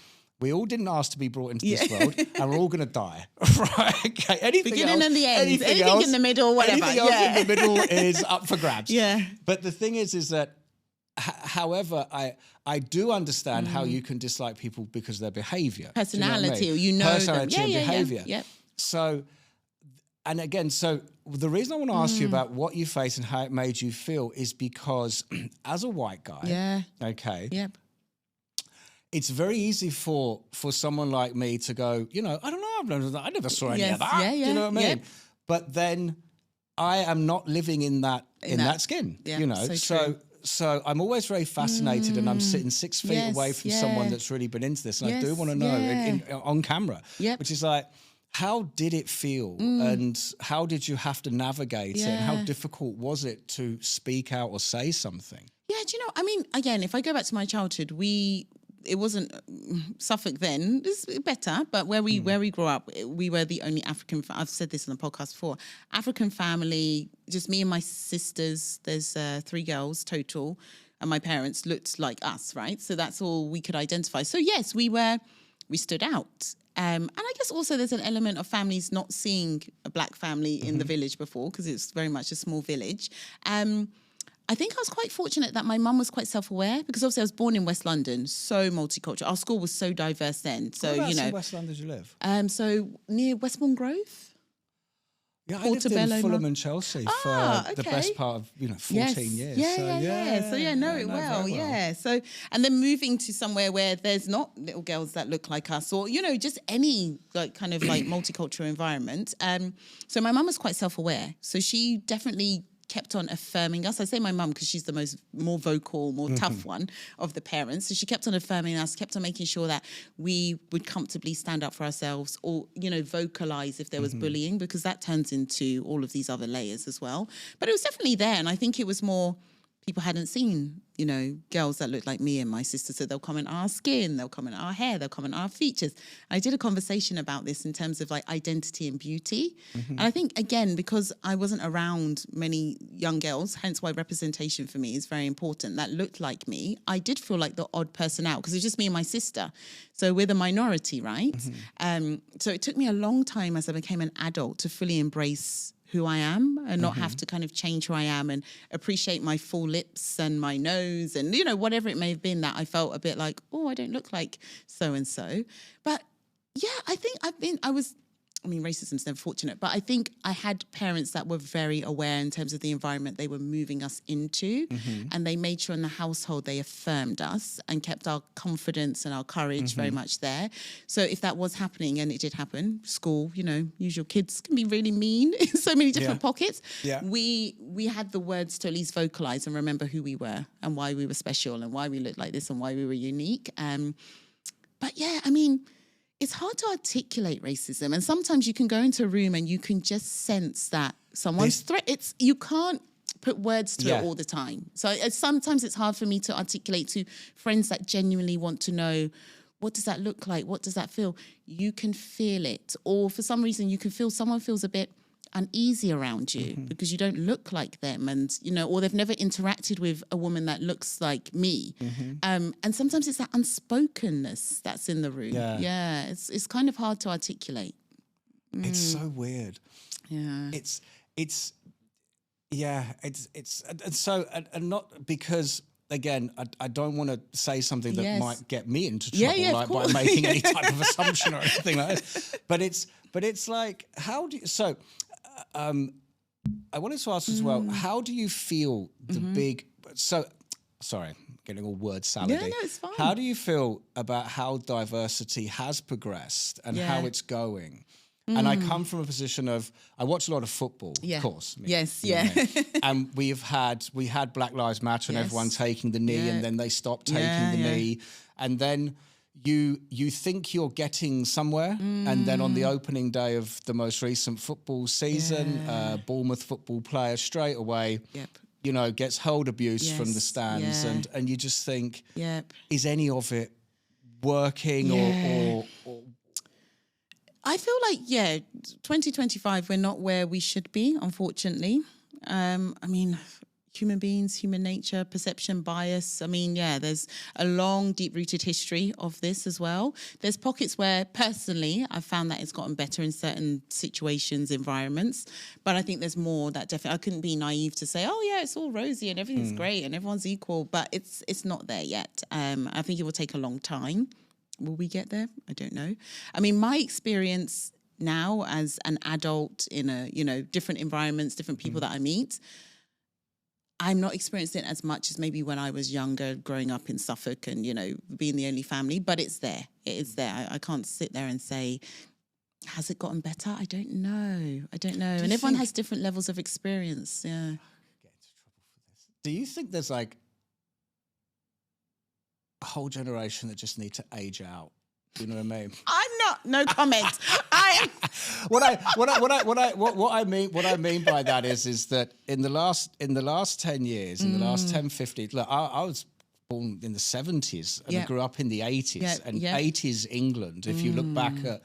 We all didn't ask to be brought into this world, and we're all going to die, right? Okay. Anything beginning else, and the end, anything else, in the middle, whatever. Anything else in the middle is up for grabs. Yeah. But the thing is that, however, I do understand how you can dislike people because of their behaviour, personality, personality and behaviour. Yeah. So, and again, so the reason I want to ask you about what you face and how it made you feel is because, as a white guy, it's very easy for someone like me to go, I don't know, I never saw any of that. You know what I mean? But then I am not living in that skin, So I'm always very fascinated, and I'm sitting 6 feet away from someone that's really been into this, and I do want to know on camera, which is like, how did it feel, and how did you have to navigate it, and how difficult was it to speak out or say something? Yeah, do you know, I mean, again, if I go back to my childhood, it wasn't Suffolk then. It's better, but where we grew up, we were the only African. I've said this on the podcast before. African family, just me and my sisters. There's 3 girls total, and my parents looked like us, right? So that's all we could identify. So yes, we stood out. And I guess also there's an element of families not seeing a black family in the village before, because it's very much a small village. I think I was quite fortunate that my mum was quite self-aware, because obviously I was born in West London, so multicultural. Our school was so diverse then. So, whereabouts in West London do you live? So near Westbourne Grove. Yeah, I lived in Fulham and Chelsea for the best part of 14 years. Yeah, know it well. Yeah. So, and then moving to somewhere where there's not little girls that look like us, or just any kind of multicultural environment. So my mum was quite self-aware. So she definitely kept on affirming us. I say my mum because she's the more vocal, more tough one of the parents. So she kept on affirming us, kept on making sure that we would comfortably stand up for ourselves, or, vocalize if there was bullying, because that turns into all of these other layers as well. But it was definitely there. And I think it was more, people hadn't seen, girls that looked like me and my sister. So they'll comment on our skin, they'll comment on our hair, they'll comment on our features. I did a conversation about this in terms of identity and beauty. And I think, again, because I wasn't around many young girls, hence why representation for me is very important, that looked like me, I did feel like the odd person out, because it was just me and my sister. So we're the minority, right? So it took me a long time as I became an adult to fully embrace who I am and not have to kind of change who I am, and appreciate my full lips and my nose and, whatever it may have been that I felt a bit like, oh, I don't look like so-and-so. But yeah, I think racism's never fortunate, but I think I had parents that were very aware in terms of the environment they were moving us into, and they made sure in the household they affirmed us and kept our confidence and our courage very much there. So if that was happening, and it did happen, school, usual kids can be really mean in so many different pockets. Yeah. We had the words to at least vocalize and remember who we were and why we were special and why we looked like this and why we were unique. But yeah, it's hard to articulate racism, and sometimes you can go into a room and you can just sense that someone's you can't put words to it all the time. So sometimes it's hard for me to articulate to friends that genuinely want to know, what does that look like? What does that feel? You can feel it, or for some reason you can feel someone feels a bit uneasy around you because you don't look like them, and or they've never interacted with a woman that looks like me. And sometimes it's that unspokenness that's in the room. It's kind of hard to articulate. It's so weird. It's not because, again, I don't want to say something that might get me into trouble, by making any type of assumption or anything like that. But it's like, how do you? So, I wanted to ask as well, how do you feel the big? So, sorry, I'm getting all word salady. Yeah, no, it's fine. How do you feel about how diversity has progressed and how it's going? And I come from a position of, I watch a lot of football, of course. And we had Black Lives Matter and everyone taking the knee, and then they stopped taking the knee. And then you think you're getting somewhere, and then on the opening day of the most recent football season, Bournemouth football player straight away, gets hurled abuse from the stands, and you just think, is any of it working or I feel like, 2025, we're not where we should be, unfortunately. Human beings, human nature, perception, bias. There's a long, deep-rooted history of this as well. There's pockets where, personally, I've found that it's gotten better in certain situations, environments. But I think there's more that definitely, I couldn't be naive to say, it's all rosy and everything's great and everyone's equal. But it's not there yet. I think it will take a long time. Will we get there? I don't know. My experience now as an adult in different environments, different people that I meet, I'm not experiencing it as much as maybe when I was younger, growing up in Suffolk and, being the only family, but it's there. It is there. I can't sit there and say, has it gotten better? I don't know. And everyone has different levels of experience. Yeah. Get into trouble for this. Do you think there's a whole generation that just need to age out? Do you know what I mean? No comment. What I mean by that is that in the last 10 years, in the last 10, 15, look, I was born in the 70s and I Yeah. grew up in the 80s. Yeah, And yeah. 80s England, if you look back at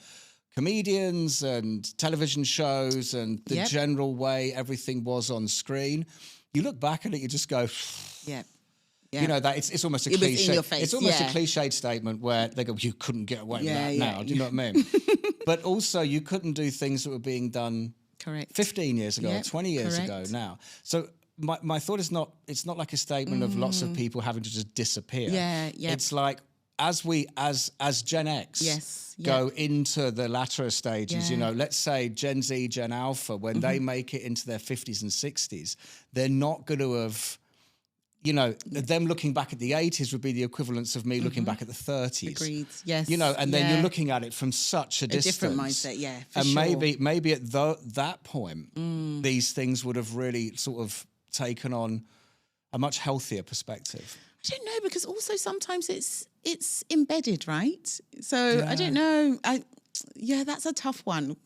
comedians and television shows and the Yep. general way everything was on screen, you look back at it, you just go, Yeah. Yeah. you know, that it's almost a It was in cliche. your face, It's almost a yeah. cliched statement where they go, you couldn't get away with Yeah, that yeah, now. Do you know what I mean? But also you couldn't do things that were being done Correct. 15 years ago, Yep, or 20 years ago correct. now. So my thought is it's not like a statement of lots of people having to just disappear. Yeah, yep. It's like as Gen X Yes, go into the latter stages, you Yeah. know, let's say Gen Z, Gen Alpha, when they make it into their 50s and 60s, they're not going to have, you know, them looking back at the 80s would be the equivalence of me looking back at the 30s. Agreed. Yes. You know, and then Yeah. you're looking at it from such a distance. different mindset, yeah, for and sure. maybe at that point, these things would have really sort of taken on a much healthier perspective. I don't know, because also sometimes it's embedded, right? So Yeah. I don't know. That's a tough one.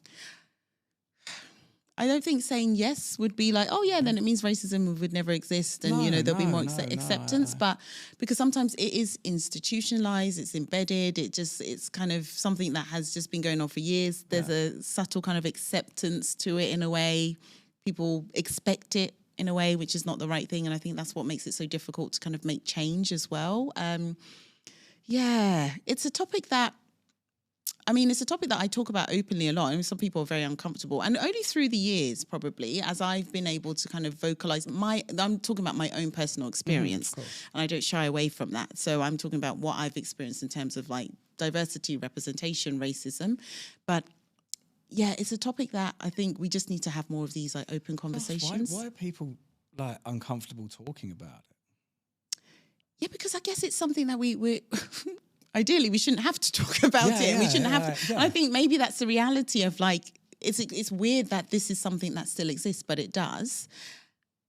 I don't think saying yes would be like, oh yeah, then it means racism would never exist, and there'll be more acceptance. But because sometimes it is institutionalized, it's embedded, it's kind of something that has just been going on for years. There's a subtle kind of acceptance to it in a way. People expect it in a way, which is not the right thing, and I think that's what makes it so difficult to kind of make change as well. It's a topic that. It's a topic that I talk about openly a lot. I mean, some people are very uncomfortable. And only through the years, probably, as I've been able to kind of vocalize I'm talking about my own personal experience. And I don't shy away from that. So I'm talking about what I've experienced in terms of like diversity, representation, racism. But yeah, it's a topic that I think we just need to have more of these like open conversations. Why are people like uncomfortable talking about it? Yeah, because I guess it's something that we ideally, we shouldn't have to talk about it. And we shouldn't have to. Yeah. And I think maybe that's the reality of like, it's weird that this is something that still exists, but it does.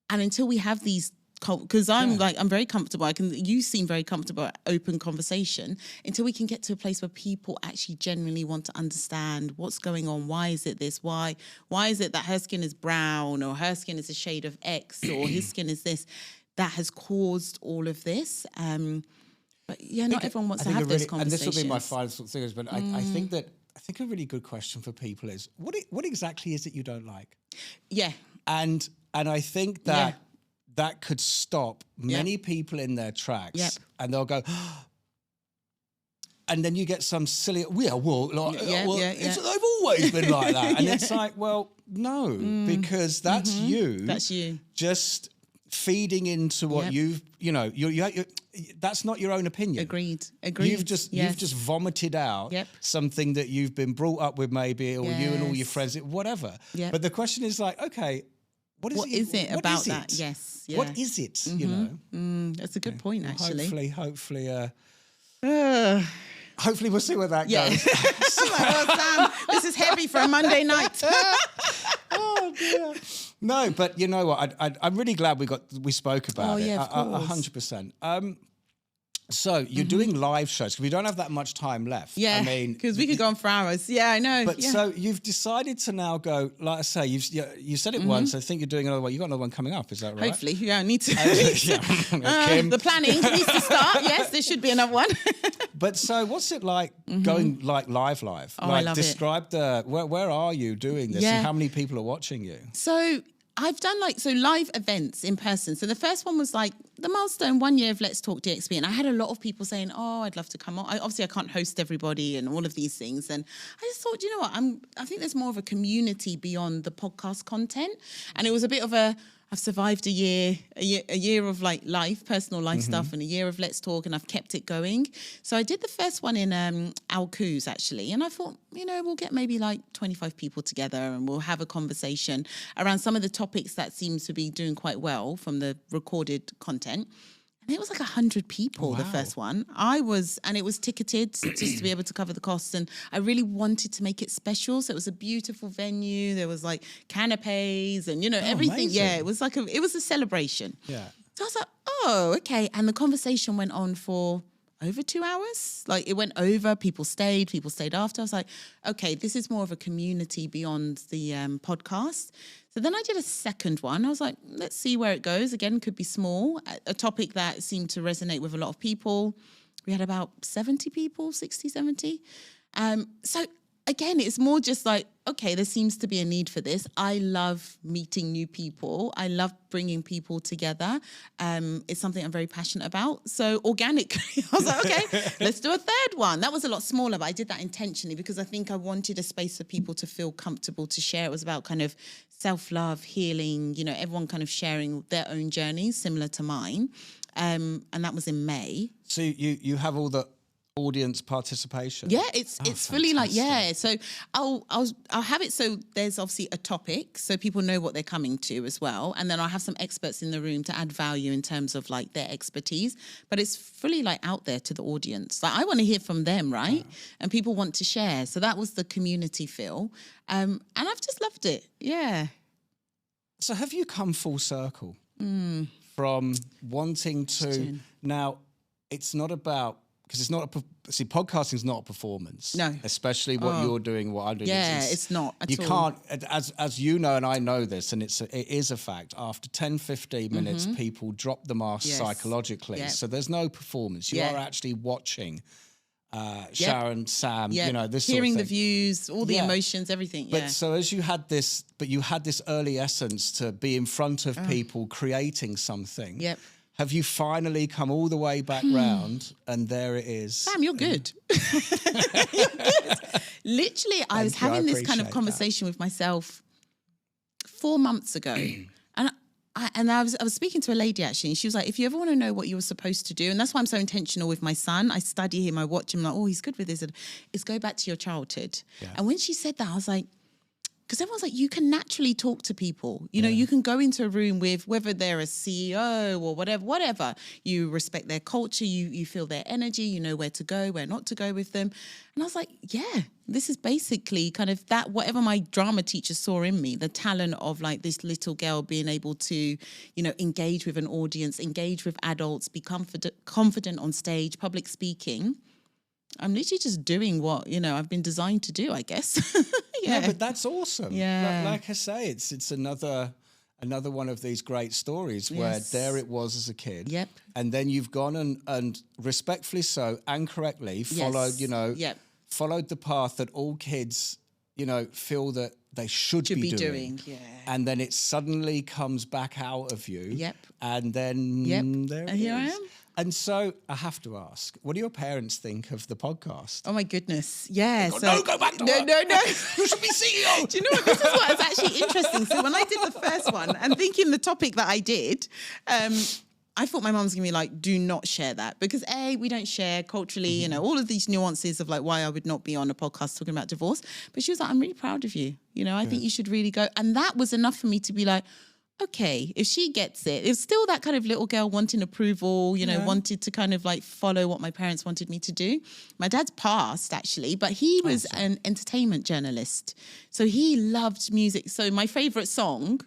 And until we have these, because I'm very comfortable. You seem very comfortable at open conversation. Until we can get to a place where people actually genuinely want to understand what's going on. Why is it this? Why is it that her skin is brown, or her skin is a shade of X, or his skin is this? That has caused all of this. But yeah, not everyone wants to have those conversations. And this will be my final sort of thing, but I think a really good question for people is what exactly is it you don't like? Yeah. And I think that that could stop many people in their tracks, and they'll go, and then you get some silly, they've always been like that, and it's like, well, no, because that's you. That's you. Just feeding into what you're that's not your own opinion. Agreed. You've just vomited out something that you've been brought up with, maybe, or you and all your friends, whatever. Yep. But the question is like, okay, what is it about that? Yes. Yeah. What is it? You know, that's a good point, actually. Hopefully, we'll see where that goes. Sam, this is heavy for a Monday night. Oh dear. No, but you know what? I'm really glad we spoke about it. Yeah, of course. 100%. So you're doing live shows because we don't have that much time left. Yeah, because we could go on for hours. Yeah, I know. But so you've decided to now go, like I say, you said it once. I think you're doing another one. You've got another one coming up. Is that right? Hopefully, yeah. I need to. Kim. The planning needs to start. Yes, there should be another one. But so, what's it like going like live? Oh, like, I love describe where are you doing this, and how many people are watching you? So I've done live events in person. So the first one was like the milestone 1 year of Let's Talk DXB. And I had a lot of people saying, oh, I'd love to come on. Obviously, I can't host everybody and all of these things. And I just thought, you know what? I think there's more of a community beyond the podcast content. And it was a bit of I've survived a year of like personal life stuff, and a year of Let's Talk, and I've kept it going. So I did the first one in Alcoos, actually, and I thought, we'll get maybe like 25 people together and we'll have a conversation around some of the topics that seems to be doing quite well from the recorded content. And it was like 100 people, the first one. And it was ticketed just to be able to cover the costs. And I really wanted to make it special. So it was a beautiful venue. There was like canapes and, everything. Amazing. Yeah, it was it was a celebration. Yeah. So I was like, oh, okay. And the conversation went on for over 2 hours. Like it went over, people stayed after. I was like, okay, this is more of a community beyond the podcast. So then I did a second one. I was like, let's see where it goes. Again, could be small, a topic that seemed to resonate with a lot of people. We had about 70 people, 60, 70. So again, it's more just like, okay, there seems to be a need for this. I love meeting new people. I love bringing people together. It's something I'm very passionate about. So organically, I was like, okay, let's do a third one. That was a lot smaller, but I did that intentionally because I think I wanted a space for people to feel comfortable to share. It was about kind of self-love, healing, you know, everyone kind of sharing their own journeys similar to mine. And that was in May. So you have all the audience participation? Yeah, it's fully like, yeah. So I'll have it so there's obviously a topic so people know what they're coming to as well. And then I'll have some experts in the room to add value in terms of like their expertise. But it's fully like out there to the audience. Like I want to hear from them, right? Yeah. And people want to share. So that was the community feel. And I've just loved it. Yeah. So have you come full circle from wanting to, now it's not about, because it's not podcasting is not a performance. No. Especially what you're doing, what I'm doing. Yeah, it's not at all. You can't, as you know, and I know this, and it is a fact, after 10, 15 minutes, people drop the mask psychologically. Yep. So there's no performance. You are actually watching Sharon, Sam, you know, this hearing sort of the views, all the emotions, everything. But so as you had this early essence to be in front of people creating something. Yep. Have you finally come all the way back round and there it is? Sam, you're good. You're good. Literally, I was having this kind of conversation with myself 4 months ago. And I was speaking to a lady actually, and she was like, if you ever want to know what you were supposed to do, and that's why I'm so intentional with my son, I study him, I watch him, like, oh, he's good with this, is go back to your childhood. Yeah. And when she said that, I was like, because everyone's like, you can naturally talk to people. You know, you can go into a room with, whether they're a CEO or whatever, you respect their culture, you feel their energy, you know where to go, where not to go with them. And I was like, yeah, this is basically kind of that, whatever my drama teacher saw in me, the talent of like this little girl being able to, you know, engage with an audience, engage with adults, be confident on stage, public speaking. I'm literally just doing what, you know, I've been designed to do, I guess. Yeah, but that's awesome. Yeah. Like I say, it's another one of these great stories where there it was as a kid. Yep. And then you've gone and respectfully so and correctly followed, you know, followed the path that all kids, you know, feel that they should be doing. Yeah. And then it suddenly comes back out of you. Yep. And then there it is. Here I am. And so I have to ask, what do your parents think of the podcast? Oh my goodness. Yeah. No, go back to work. No. You should be CEO. Do you know what? This is what is actually interesting. So when I did the first one and thinking the topic that I did, I thought my mum's gonna be like, do not share that. Because A, we don't share culturally, you know, all of these nuances of like why I would not be on a podcast talking about divorce. But she was like, I'm really proud of you. You know, I think you should really go. And that was enough for me to be like, okay, if she gets it, it's still that kind of little girl wanting approval, you know, wanted to kind of like follow what my parents wanted me to do. My dad's passed actually, but he was an entertainment journalist. So he loved music. So my favorite song.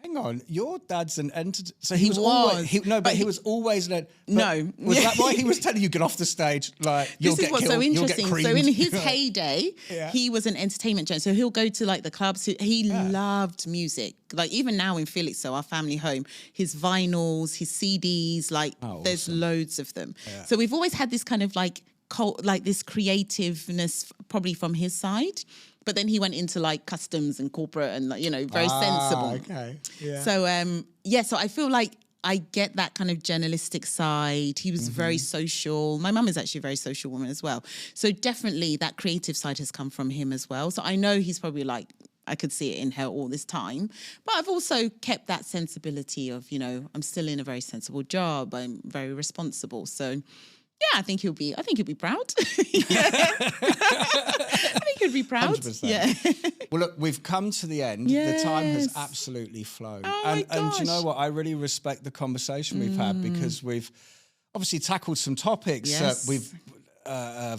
Hang on, your dad's an entertainer. So he was always he was always an no. Was that why he was telling you get off the stage? Like you'll this is get what's killed, so interesting. You'll get so creamed. in his heyday, he was an entertainment journalist. So he'll go to like the clubs. He loved music. Like even now in Felixstowe, our family home, his vinyls, his CDs, like there's loads of them. Yeah. So we've always had this kind of like this creativeness probably from his side. But then he went into like customs and corporate and, you know, very sensible. Okay. Yeah. So, so I feel like I get that kind of journalistic side. He was very social. My mum is actually a very social woman as well. So definitely that creative side has come from him as well. So I know he's probably like, I could see it in her all this time. But I've also kept that sensibility of, you know, I'm still in a very sensible job. I'm very responsible. So yeah, I think he'll be proud. I think he'll be proud. 100%. Yeah. Well, look, we've come to the end. Yes. The time has absolutely flown. Oh my gosh. And do you know what? I really respect the conversation we've had because we've obviously tackled some topics that we've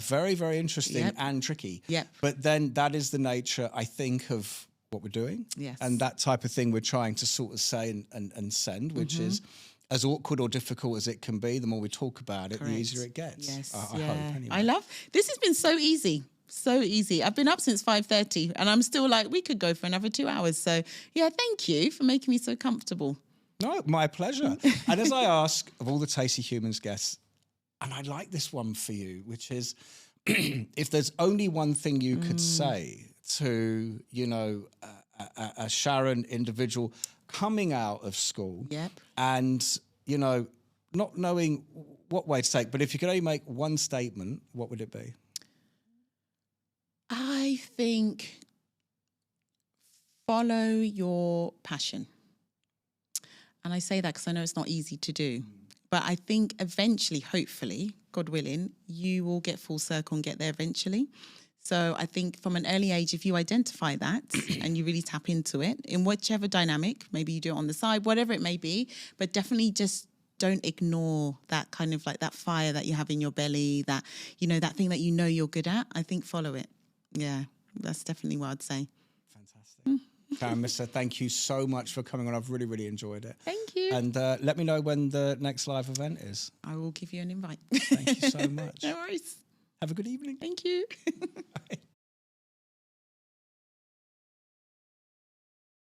very, very interesting and tricky. Yep. But then that is the nature, I think, of what we're doing. Yes. And that type of thing we're trying to sort of say and send, which is as awkward or difficult as it can be, the more we talk about it, Correct. the easier it gets. Yes, I hope, anyway. I love, this has been so easy. So easy. I've been up since 5:30 and I'm still like, we could go for another 2 hours. So yeah, thank you for making me so comfortable. No, my pleasure. And as I ask of all the Tasty Humans guests, and I like this one for you, which is, if there's only one thing you could say to, you know, a Sharon individual coming out of school, Yep. and, you know, not knowing what way to take, but if you could only make one statement, what would it be? I think follow your passion. And I say that because I know it's not easy to do. But I think eventually, hopefully, God willing, you will get full circle and get there eventually. So I think from an early age, if you identify that and you really tap into it in whichever dynamic, maybe you do it on the side, whatever it may be, but definitely just don't ignore that kind of like that fire that you have in your belly, that, you know, that thing that you know you're good at. I think follow it. Yeah, that's definitely what I'd say. Fantastic. Sharon Missah, thank you so much for coming on. I've really, really enjoyed it. Thank you. And let me know when the next live event is. I will give you an invite. Thank you so much. No worries. Have a good evening. Thank you. Bye.